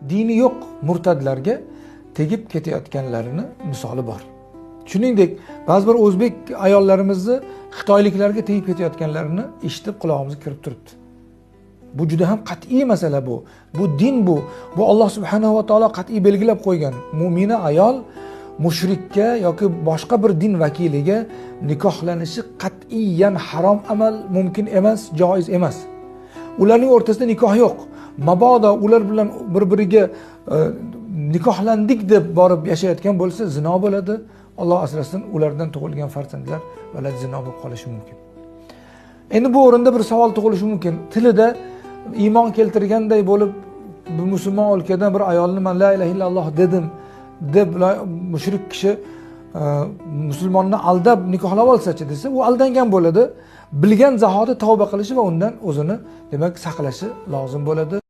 dini yo'q murtadlarga tegib ketayotganlarini misoli bor. Shuningdek, ba'zi bir o'zbek ayollarimizni xitoyliklarga tegib ketayotganlarini eshitib qulog'imizga kirib turibdi. Bu juda ham qat'iy masala bu. Bu din bu. Bu Alloh subhanahu va taolo qat'iy belgilab qo'ygan. Mu'mina ayol mushrikka yoki boshqa bir din vakiliga nikohlanishi qat'iyan harom amal, mumkin emas, joiz emas. Ularning o'rtasida nikoh yo'q. Mabodo ular bilan bir-biriga nikohlandik deb borib yashayotgan bo'lsa, zino bo'ladi. Alloh asrasin, ulardan tug'ilgan farzandlar valad zino bo'lib qolishi mumkin. Endi bu o'rinda bir savol tug'ilishi mumkin. Tilida iymon keltirganday bo'lib, bu musulmon o'lkadan bir ayolni men la ilaha illalloh dedim deb mushrik kishi musulmonni aldab nikohlab olsa-chi desa, u aldangan bo'ladi. Bilgan zahoti tavba qilishi va undan o'zini, demak, saqlashi lozim bo'ladi.